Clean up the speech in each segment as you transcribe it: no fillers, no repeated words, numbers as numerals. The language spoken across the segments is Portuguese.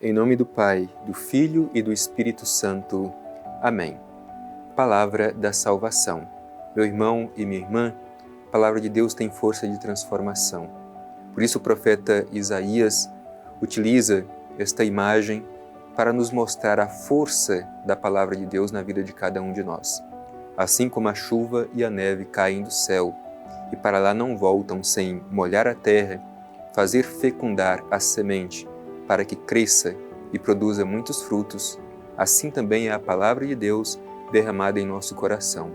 Em nome do Pai, do Filho e do Espírito Santo. Amém. Palavra da salvação. Meu irmão e minha irmã, a palavra de Deus tem força de transformação. Por isso o profeta Isaías utiliza esta imagem para nos mostrar a força da palavra de Deus na vida de cada um de nós. Assim como a chuva e a neve caem do céu e para lá não voltam sem molhar a terra, fazer fecundar a semente para que cresça e produza muitos frutos, assim também é a palavra de Deus derramada em nosso coração.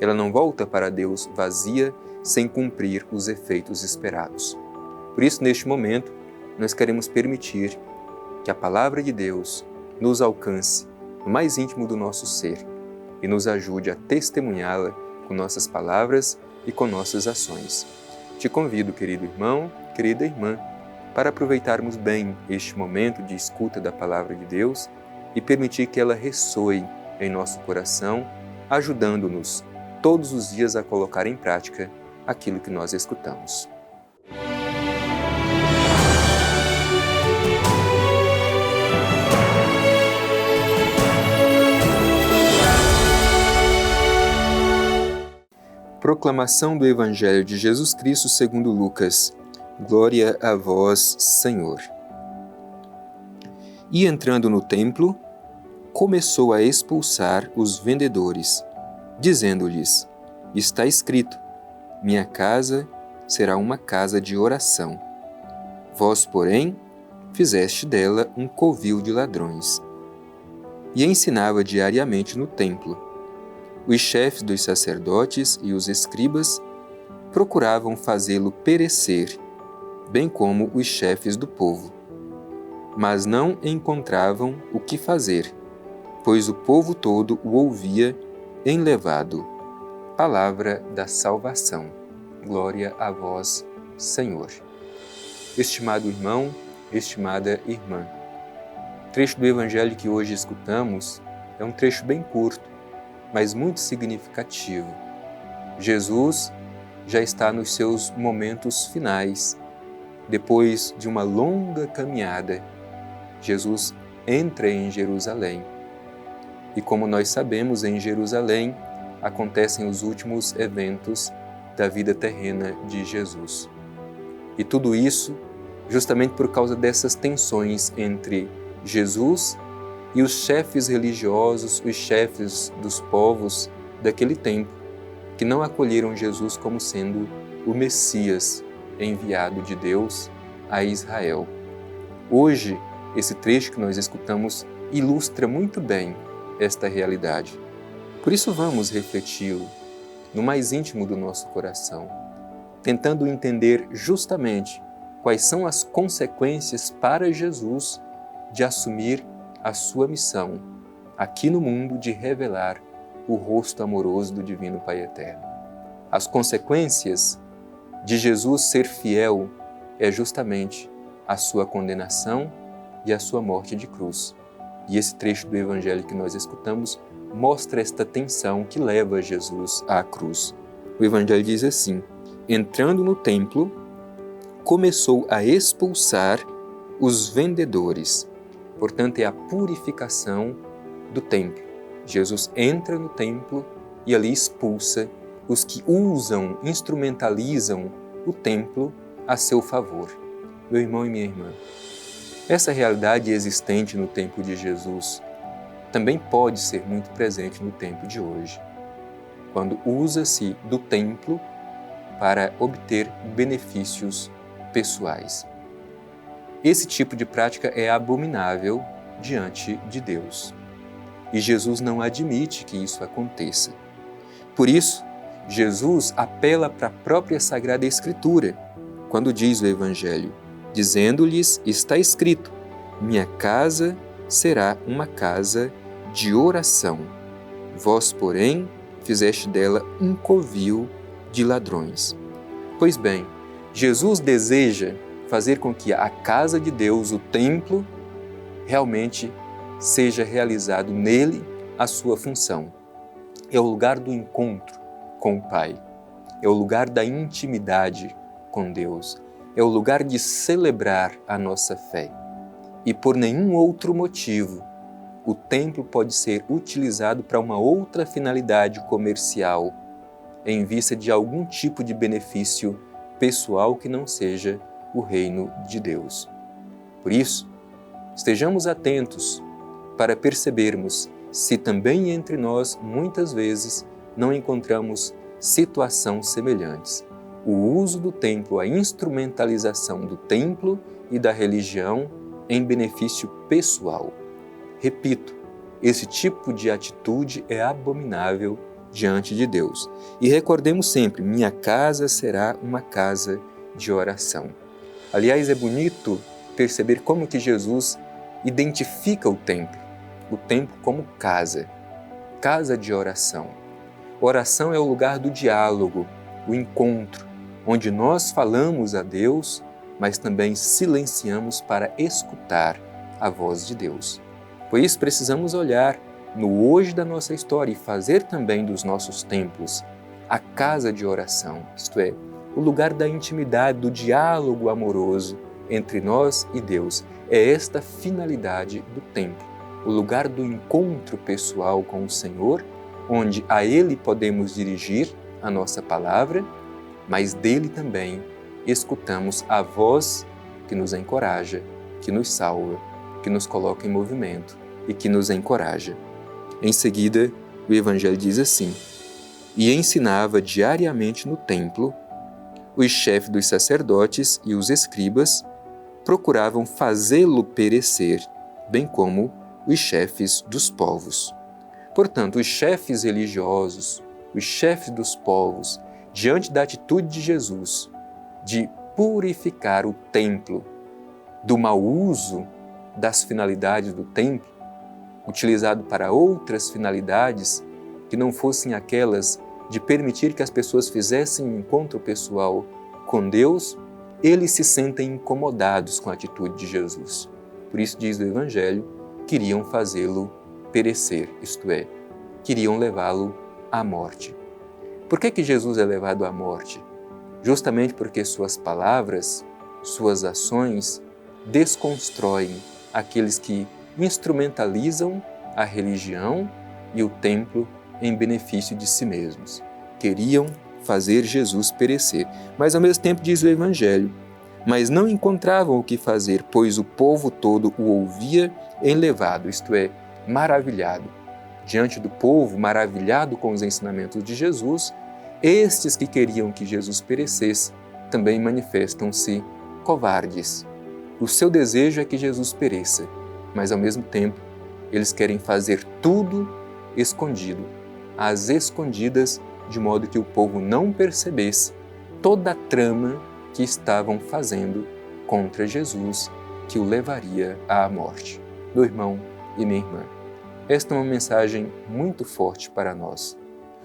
Ela não volta para Deus vazia, sem cumprir os efeitos esperados. Por isso, neste momento, nós queremos permitir que a palavra de Deus nos alcance no mais íntimo do nosso ser e nos ajude a testemunhá-la com nossas palavras e com nossas ações. Te convido, querido irmão, querida irmã, para aproveitarmos bem este momento de escuta da palavra de Deus e permitir que ela ressoe em nosso coração, ajudando-nos todos os dias a colocar em prática aquilo que nós escutamos. Proclamação do Evangelho de Jesus Cristo segundo Lucas. Glória a vós, Senhor. E entrando no templo, começou a expulsar os vendedores, dizendo-lhes: está escrito, minha casa será uma casa de oração. Vós, porém, fizeste dela um covil de ladrões. E ensinava diariamente no templo. Os chefes dos sacerdotes e os escribas procuravam fazê-lo perecer, bem como os chefes do povo. Mas não encontravam o que fazer, pois o povo todo o ouvia enlevado. Palavra da salvação. Glória a vós, Senhor. Estimado irmão, estimada irmã, o trecho do Evangelho que hoje escutamos é um trecho bem curto, mas muito significativo. Jesus já está nos seus momentos finais. Depois de uma longa caminhada, Jesus entra em Jerusalém. E como nós sabemos, em Jerusalém acontecem os últimos eventos da vida terrena de Jesus. E tudo isso justamente por causa dessas tensões entre Jesus e os chefes religiosos, os chefes dos povos daquele tempo, que não acolheram Jesus como sendo o Messias enviado de Deus a Israel. Hoje, esse trecho que nós escutamos ilustra muito bem esta realidade. Por isso vamos refleti-lo no mais íntimo do nosso coração, tentando entender justamente quais são as consequências para Jesus de assumir a sua missão aqui no mundo de revelar o rosto amoroso do Divino Pai Eterno. As consequências de Jesus ser fiel é justamente a sua condenação e a sua morte de cruz. E esse trecho do Evangelho que nós escutamos mostra esta tensão que leva Jesus à cruz. O Evangelho diz assim: entrando no templo, começou a expulsar os vendedores. Portanto, é a purificação do templo. Jesus entra no templo e ali expulsa os que usam, instrumentalizam o templo a seu favor. Meu irmão e minha irmã, essa realidade existente no tempo de Jesus também pode ser muito presente no tempo de hoje, quando usa-se do templo para obter benefícios pessoais. Esse tipo de prática é abominável diante de Deus. E Jesus não admite que isso aconteça. Por isso, Jesus apela para a própria Sagrada Escritura, quando diz o Evangelho, dizendo-lhes, está escrito, minha casa será uma casa de oração. Vós, porém, fizeste dela um covil de ladrões. Pois bem, Jesus deseja fazer com que a casa de Deus, o templo, realmente seja realizado nele a sua função. É o lugar do encontro com o Pai, é o lugar da intimidade com Deus, é o lugar de celebrar a nossa fé. e por nenhum outro motivo o templo pode ser utilizado para uma outra finalidade comercial, em vista de algum tipo de benefício pessoal que não seja o reino de Deus. Por isso, estejamos atentos para percebermos se também entre nós, muitas vezes, não encontramos situações semelhantes. O uso do templo, a instrumentalização do templo e da religião em benefício pessoal. Repito, esse tipo de atitude é abominável diante de Deus. E recordemos sempre, minha casa será uma casa de oração. Aliás, é bonito perceber como que Jesus identifica o templo como casa de oração. Oração é o lugar do diálogo, o encontro, onde nós falamos a Deus, mas também silenciamos para escutar a voz de Deus. Por isso precisamos olhar no hoje da nossa história e fazer também dos nossos templos a casa de oração, isto é, o lugar da intimidade, do diálogo amoroso entre nós e Deus. É esta finalidade do templo, o lugar do encontro pessoal com o Senhor, onde a Ele podemos dirigir a nossa palavra, mas dele também escutamos a voz que nos encoraja, que nos salva, que nos coloca em movimento e que nos encoraja. Em seguida, o Evangelho diz assim: e ensinava diariamente no templo. Os chefes dos sacerdotes e os escribas procuravam fazê-lo perecer, bem como os chefes dos povos. Portanto, os chefes religiosos, os chefes dos povos, diante da atitude de Jesus de purificar o templo do mau uso das finalidades do templo, utilizado para outras finalidades que não fossem aquelas de permitir que as pessoas fizessem um encontro pessoal com Deus, eles se sentem incomodados com a atitude de Jesus. Por isso diz o Evangelho, queriam fazê-lo perecer, isto é, queriam levá-lo à morte. Por que Jesus é levado à morte? Justamente porque suas palavras, suas ações desconstroem aqueles que instrumentalizam a religião e o templo em benefício de si mesmos. Queriam fazer Jesus perecer, mas ao mesmo tempo diz o Evangelho, mas não encontravam o que fazer, pois o povo todo o ouvia enlevado, isto é, maravilhado. Diante do povo, maravilhado com os ensinamentos de Jesus, estes que queriam que Jesus perecesse também manifestam-se covardes. O seu desejo é que Jesus pereça, mas ao mesmo tempo eles querem fazer tudo escondido, às escondidas, de modo que o povo não percebesse toda a trama que estavam fazendo contra Jesus, que o levaria à morte. Meu irmão e minha irmã, esta é uma mensagem muito forte para nós.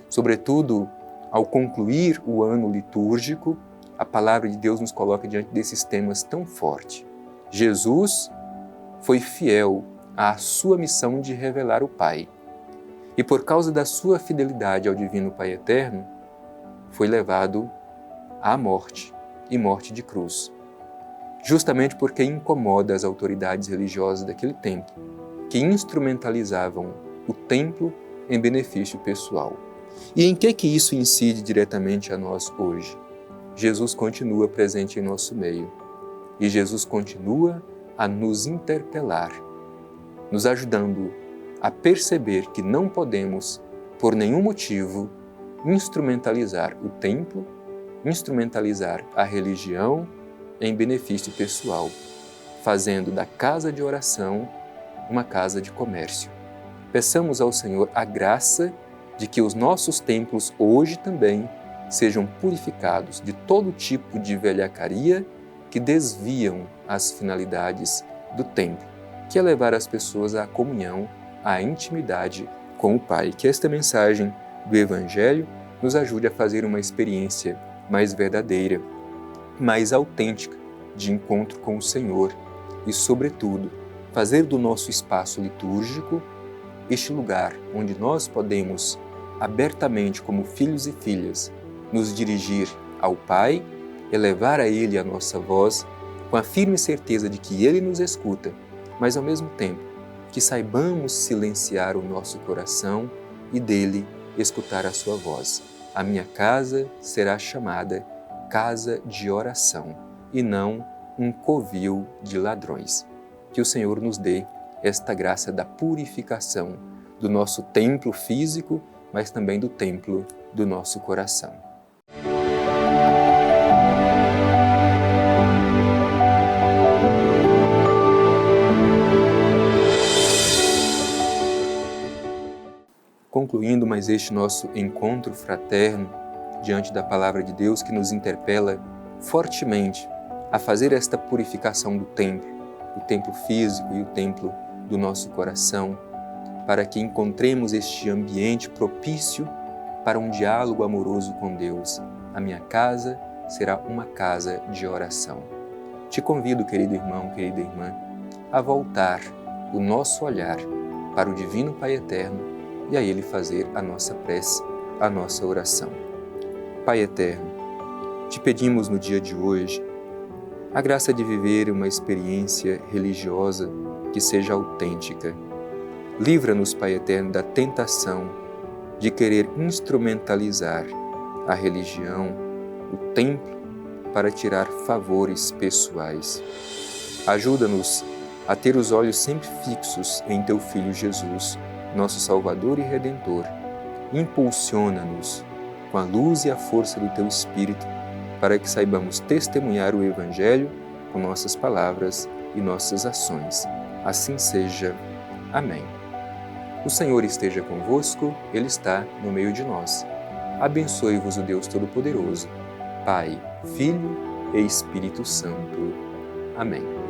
Sobretudo, ao concluir o ano litúrgico, a palavra de Deus nos coloca diante desses temas tão fortes. Jesus foi fiel à sua missão de revelar o Pai. E por causa da sua fidelidade ao Divino Pai Eterno, foi levado à morte, e morte de cruz. Justamente porque incomoda as autoridades religiosas daquele tempo, que instrumentalizavam o templo em benefício pessoal. E em que isso incide diretamente a nós hoje? Jesus continua presente em nosso meio e Jesus continua a nos interpelar, nos ajudando a perceber que não podemos, por nenhum motivo, instrumentalizar o templo, instrumentalizar a religião em benefício pessoal, fazendo da casa de oração uma casa de comércio. Peçamos ao Senhor a graça de que os nossos templos hoje também sejam purificados de todo tipo de velhacaria que desviam as finalidades do templo, que é levar as pessoas à comunhão, à intimidade com o Pai. Que esta mensagem do Evangelho nos ajude a fazer uma experiência mais verdadeira, mais autêntica de encontro com o Senhor e, sobretudo, fazer do nosso espaço litúrgico este lugar onde nós podemos, abertamente como filhos e filhas, nos dirigir ao Pai, elevar a Ele a nossa voz, com a firme certeza de que Ele nos escuta mas ao mesmo tempo que saibamos silenciar o nosso coração e dele escutar a sua voz. A minha casa será chamada casa de oração e não um covil de ladrões. Que o Senhor nos dê esta graça da purificação do nosso templo físico, mas também do templo do nosso coração. Concluindo mais este nosso encontro fraterno diante da Palavra de Deus que nos interpela fortemente a fazer esta purificação do templo, o templo físico e o templo do nosso coração, para que encontremos este ambiente propício para um diálogo amoroso com Deus. A minha casa será uma casa de oração. Te convido, querido irmão, querida irmã, a voltar o nosso olhar para o Divino Pai Eterno e a Ele fazer a nossa prece, a nossa oração. Pai Eterno, te pedimos no dia de hoje a graça de viver uma experiência religiosa que seja autêntica. Livra-nos, Pai Eterno, da tentação de querer instrumentalizar a religião, o templo, para tirar favores pessoais. Ajuda-nos a ter os olhos sempre fixos em Teu Filho Jesus, nosso Salvador e Redentor. Impulsiona-nos com a luz e a força do Teu Espírito, para que saibamos testemunhar o Evangelho com nossas palavras e nossas ações. Assim seja. Amém. O Senhor esteja convosco, Ele está no meio de nós. Abençoe-vos o Deus Todo-Poderoso, Pai, Filho e Espírito Santo. Amém.